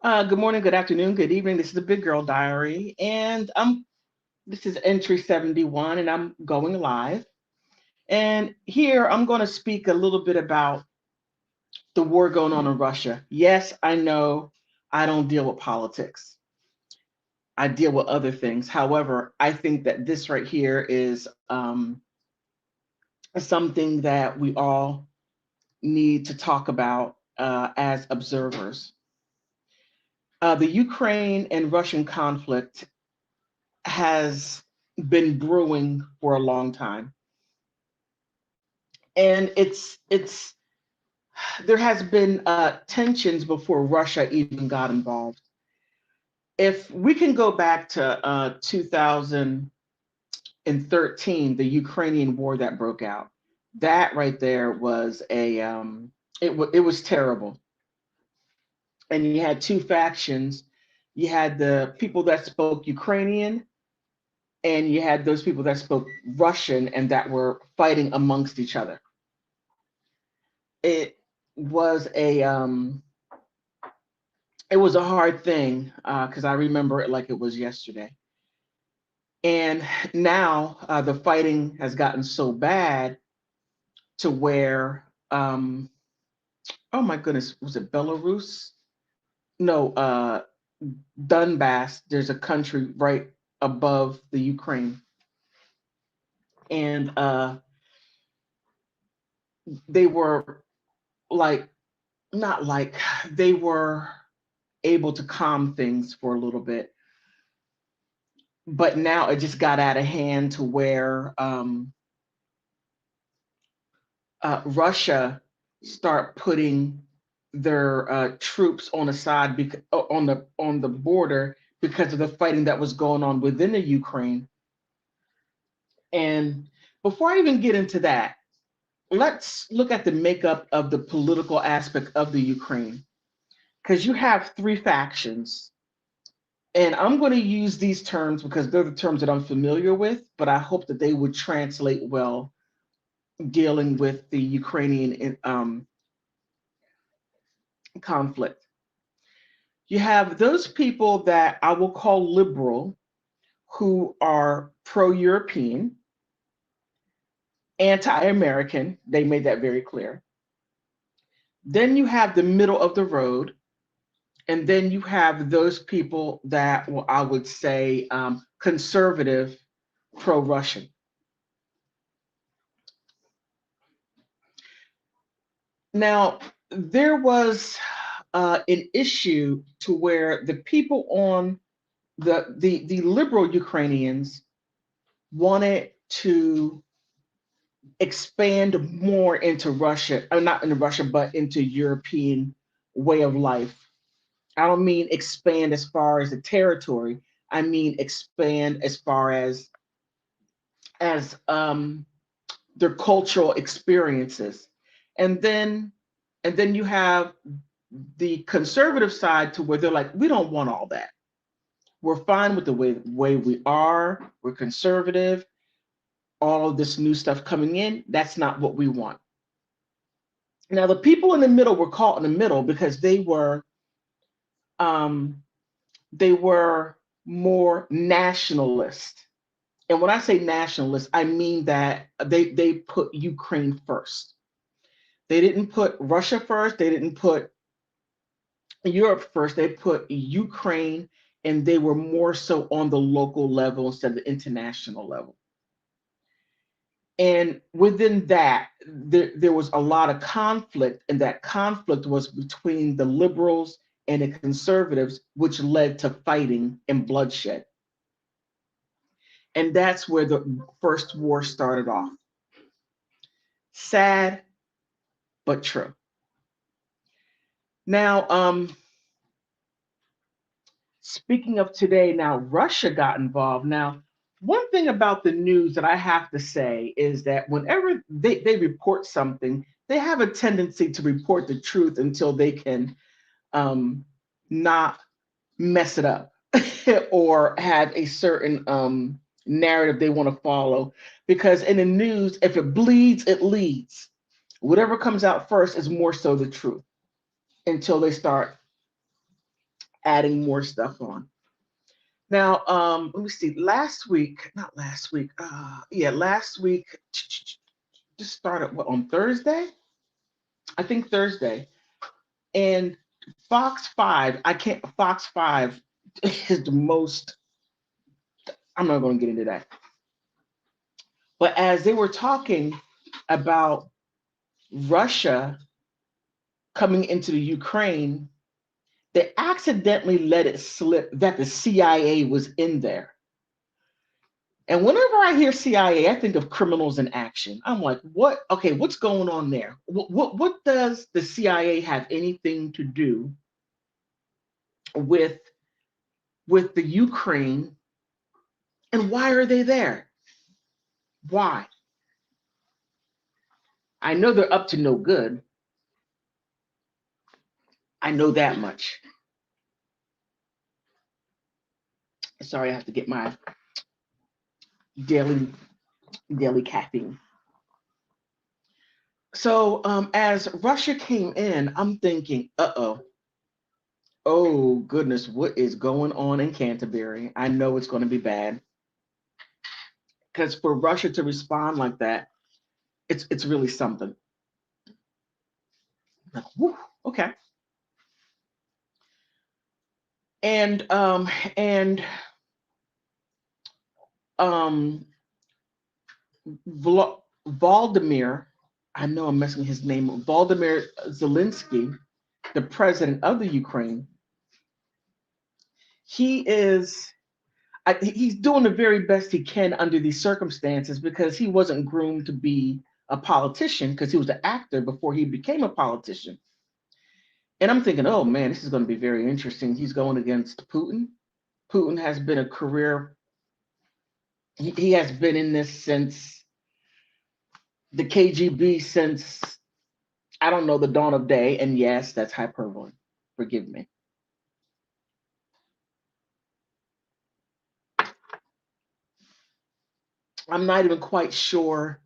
Good morning, good afternoon, good evening. This is the Big Girl Diary, and this is entry 71, and I'm going live. And here I'm going to speak a little bit about the war going on in Russia. Yes, I know I don't deal with politics. I deal with other things. However, I think that this right here is something that we all need to talk about as observers. The Ukraine and Russian conflict has been brewing for a long time, and it's there has been tensions before Russia even got involved. If we can go back to 2013, the Ukrainian war that broke out, that right there was it was terrible. And you had two factions. You had the people that spoke Ukrainian, and you had those people that spoke Russian and that were fighting amongst each other. It was it was a hard thing because I remember it like it was yesterday. And now the fighting has gotten so bad to where oh my goodness, was it Belarus? No, Donbass. There's a country right above the Ukraine, and they were like not like they were able to calm things for a little bit, but now it just got out of hand to where Russia start putting their troops on the side on the border because of the fighting that was going on within the Ukraine. And before I even get into that, let's look at the makeup of the political aspect of the Ukraine, because you have three factions. And I'm going to use these terms because they're the terms that I'm familiar with, but I hope that they would translate well dealing with the Ukrainian conflict. You have those people that I will call liberal, who are pro European, anti American. They made that very clear. Then you have the middle of the road. And then you have those people that, well, I would say, conservative, pro Russian. Now, there was an issue to where the people on the liberal Ukrainians wanted to expand more into Russia, or not into Russia, but into European way of life. I don't mean expand as far as the territory. I mean expand as far as their cultural experiences. And then and then you have the conservative side to where they're like, we don't want all that. We're fine with the way we are. We're conservative. All of this new stuff coming in, that's not what we want. Now, the people in the middle were caught in the middle because um, they were more nationalist. And when I say nationalist, I mean that they put Ukraine first. They didn't put Russia first. They didn't put Europe first. They put Ukraine, and they were more so on the local level instead of the international level. And within that, there was a lot of conflict, and that conflict was between the liberals and the conservatives, which led to fighting and bloodshed. And that's where the first war started off. Sad, but true. Now, speaking of today, now Russia got involved. Now, one thing about the news that I have to say is that whenever they report something, they have a tendency to report the truth until they can um, not mess it up or have a certain narrative they want to follow. Because in the news, if it bleeds, it leads. Whatever comes out first is more so the truth until they start adding more stuff on. Now, let me see. Last week, not last week. Yeah, last week. Just started what, on Thursday? I think Thursday. And Fox 5, I can't. Fox 5 is the most. I'm not going to get into that. But as they were talking about Russia coming into the Ukraine, they accidentally let it slip that the CIA was in there. And whenever I hear CIA, I think of criminals in action. I'm like, what? Okay, what's going on there? What does the CIA have anything to do with with the Ukraine, and why are they there? Why? I know they're up to no good. I know that much. Sorry, I have to get my daily caffeine. So as Russia came in, I'm thinking, oh goodness, what is going on in Canterbury? I know it's going to be bad because for Russia to respond like that, it's really something. Like, whew, okay. And um Vladimir, I know I'm messing his name up. Vladimir Zelensky, the president of the Ukraine, he is he's doing the very best he can under these circumstances because he wasn't groomed to be a politician because he was an actor before he became a politician. And I'm thinking, oh man, this is going to be very interesting. He's going against Putin. Putin has been a career, he has been in this since the KGB, since I don't know, the dawn of day. And yes, that's hyperbole. Forgive me. I'm not even quite sure.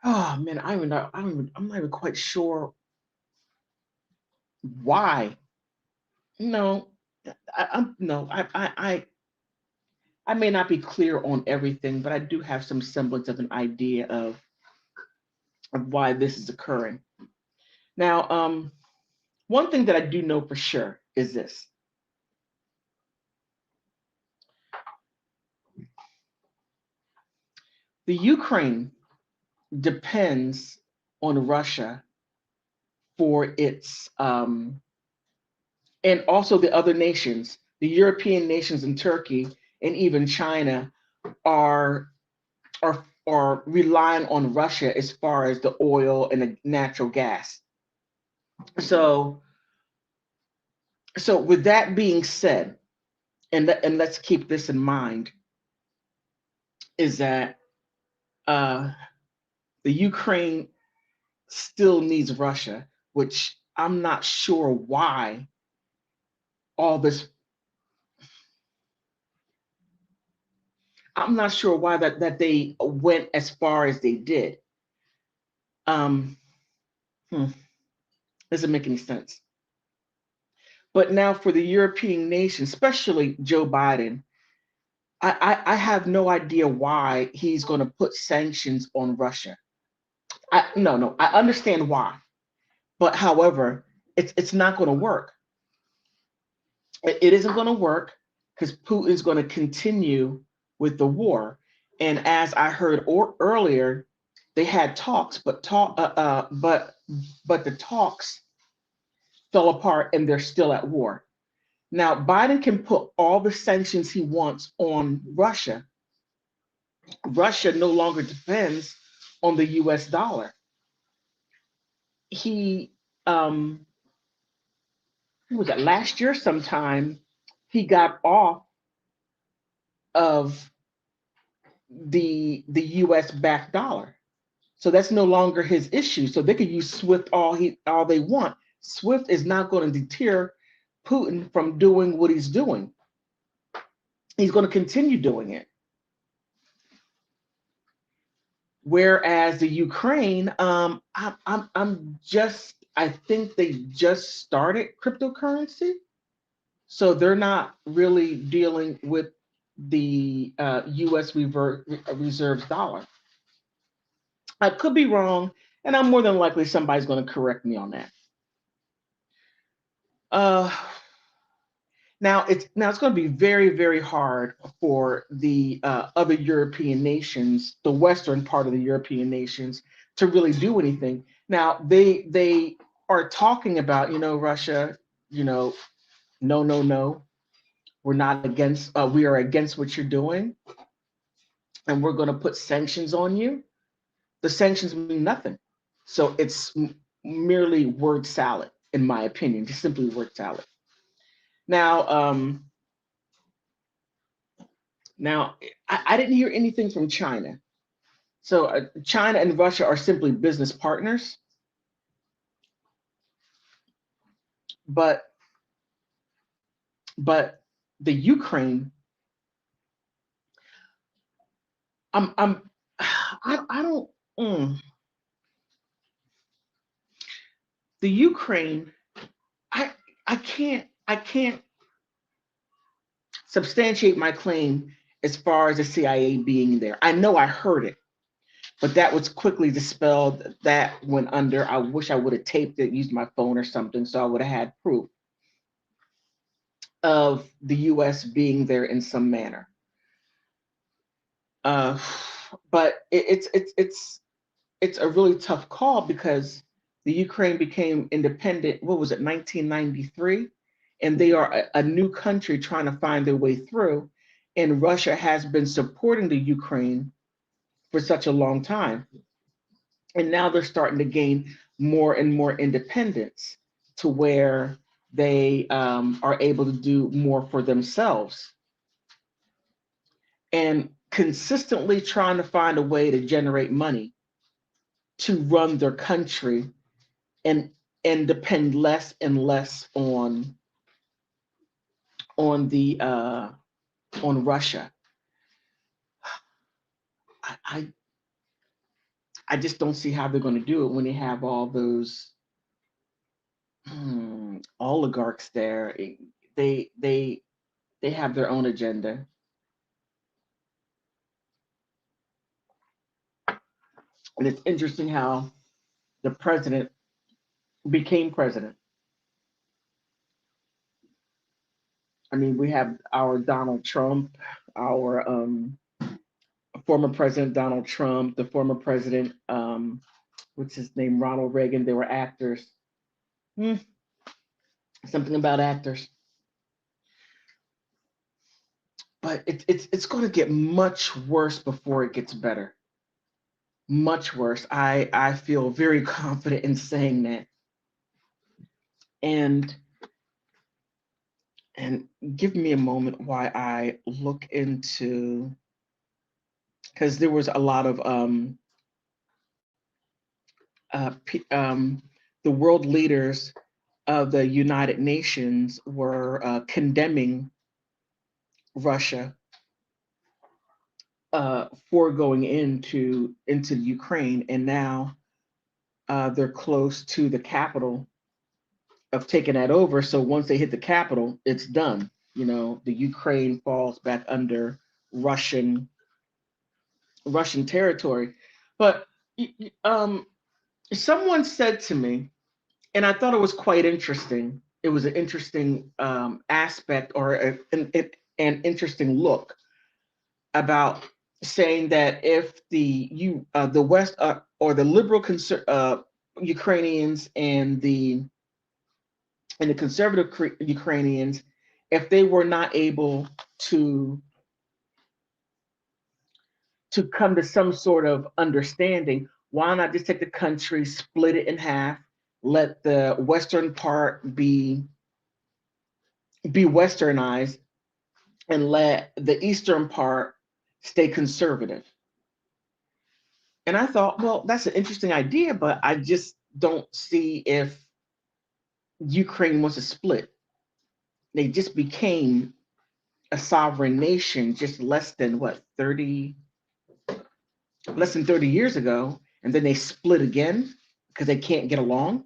Oh man, I don't even know. I'm not even quite sure why. No, I'm no, I may not be clear on everything, but I do have some semblance of an idea of why this is occurring. Now, one thing that I do know for sure is this. The Ukraine depends on Russia for its and also the other nations, the European nations and Turkey and even China are are relying on Russia as far as the oil and the natural gas. So with that being said, and let's keep this in mind, is that uh, the Ukraine still needs Russia, which I'm not sure why all this. I'm not sure why that they went as far as they did. Um, hmm, doesn't make any sense. But now for the European nations, especially Joe Biden, I have no idea why he's going to put sanctions on Russia. No, I understand why, but however, it's not going to work. It isn't going to work because Putin's going to continue with the war. And as I heard earlier, they had talks, but the talks fell apart and they're still at war. Now Biden can put all the sanctions he wants on Russia. Russia no longer depends on the U.S. dollar. He who was that last year sometime he got off of the US backed dollar. So that's no longer his issue. So they could use Swift all they want. Swift is not going to deter Putin from doing what he's doing. He's going to continue doing it. Whereas the Ukraine, I'm just think they just started cryptocurrency, so they're not really dealing with the U.S. Reserve dollar. I could be wrong, and I'm more than likely somebody's going to correct me on that. Uh, now it's going to be very, very hard for the other European nations, the Western part of the European nations, to really do anything. Now they are talking about, Russia, you know, no, no, no, we're not against, we are against what you're doing, and we're going to put sanctions on you. The sanctions mean nothing. So it's merely word salad, in my opinion, just simply word salad. Now, now I didn't hear anything from China. So China and Russia are simply business partners, but but the Ukraine, I'm I don't the Ukraine, I I can't substantiate my claim as far as the CIA being there. I know I heard it, but that was quickly dispelled. That went under. I wish I would have taped it, used my phone or something, so I would have had proof of the U.S. being there in some manner. Uh, but it's a really tough call because the Ukraine became independent. What was it, 1993? And they are a new country trying to find their way through. And Russia has been supporting the Ukraine for such a long time. And now they're starting to gain more and more independence to where they are able to do more for themselves and consistently trying to find a way to generate money to run their country and depend less and less on the on Russia. I, I I just don't see how they're going to do it when they have all those oligarchs there. They they they have their own agenda, and it's interesting how the president became president. I mean, we have our Donald Trump, our former president Donald Trump, the former president, what's his name, Ronald Reagan. They were actors. Hmm, something about actors, but it's going to get much worse before it gets better. Much worse. I feel very confident in saying that. And and give me a moment while I look into, because there was a lot of the world leaders of the United Nations were condemning Russia for going into Ukraine, and now they're close to the capital of taking that over. So once they hit the capital, it's done. The Ukraine falls back under Russian Russian territory. But someone said to me, and I thought it was quite interesting. It was an interesting aspect, or an interesting look about saying that if the West, or the liberal Ukrainians and the conservative Ukrainians, if they were not able to come to some sort of understanding, why not just take the country, split it in half, let the western part be westernized, and let the eastern part stay conservative? And I thought, well, that's an interesting idea, but I just don't see if Ukraine wants to split. They just became a sovereign nation just less than 30 years ago, and then they split again because they can't get along.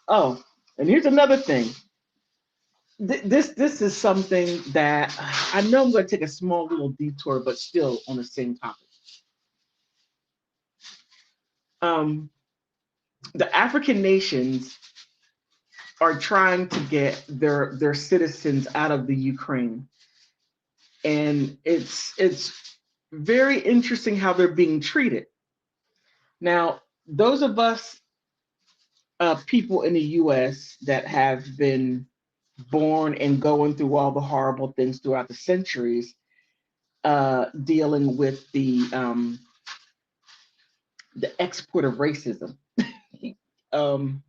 Oh, and here's another thing. This is something that I know I'm going to take a small little detour, but still on the same topic. Um, the African nations are trying to get their citizens out of the Ukraine, and it's very interesting how they're being treated. Now, those of us people in the U.S. that have been born and going through all the horrible things throughout the centuries, dealing with the export of racism. um,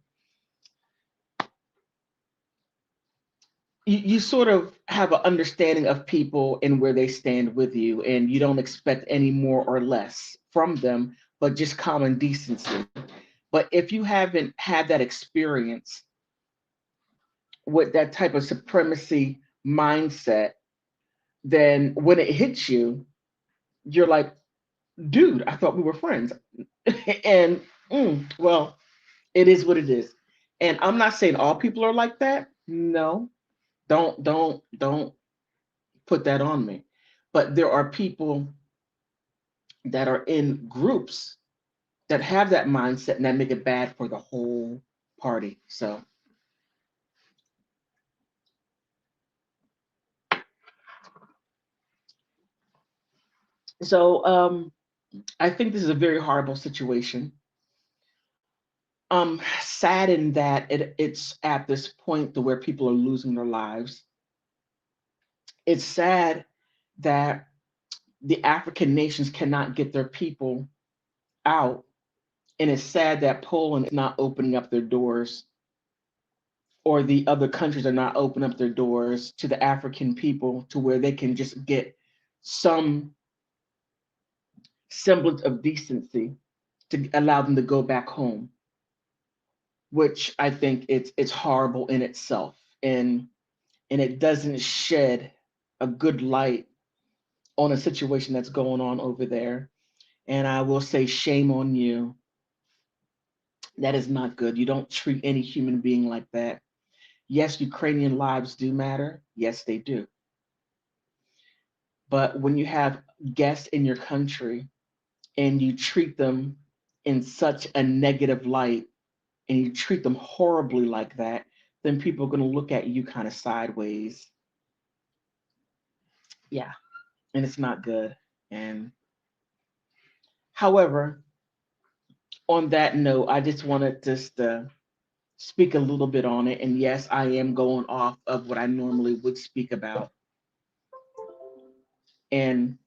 you sort of have an understanding of people and where they stand with you, and you don't expect any more or less from them, but just common decency. But if you haven't had that experience with that type of supremacy mindset, then when it hits you, you're like, dude, I thought we were friends. And well, it is what it is. And I'm not saying all people are like that. No, don't put that on me. But there are people that are in groups that have that mindset and that make it bad for the whole party. So I think this is a very horrible situation. Saddened that it's at this point to where people are losing their lives. It's sad that the African nations cannot get their people out. And it's sad that Poland is not opening up their doors, or the other countries are not opening up their doors to the African people to where they can just get some semblance of decency to allow them to go back home, which I think it's horrible in itself. And it doesn't shed a good light on a situation that's going on over there. And I will say, shame on you. That is not good. You don't treat any human being like that. Yes, Ukrainian lives do matter. Yes, they do. But when you have guests in your country and you treat them in such a negative light and you treat them horribly like that, then people are going to look at you kind of sideways. Yeah, and it's not good. And however, on that note, I just wanted just speak a little bit on it. And yes, I am going off of what I normally would speak about. And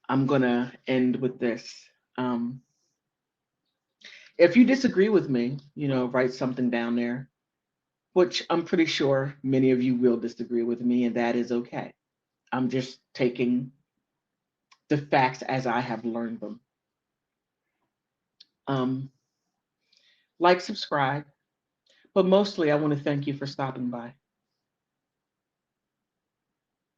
I'm going to end with this. Um, if you disagree with me, write something down there, which I'm pretty sure many of you will disagree with me, and that is okay. I'm just taking the facts as I have learned them. Um, like, subscribe, but mostly I want to thank you for stopping by.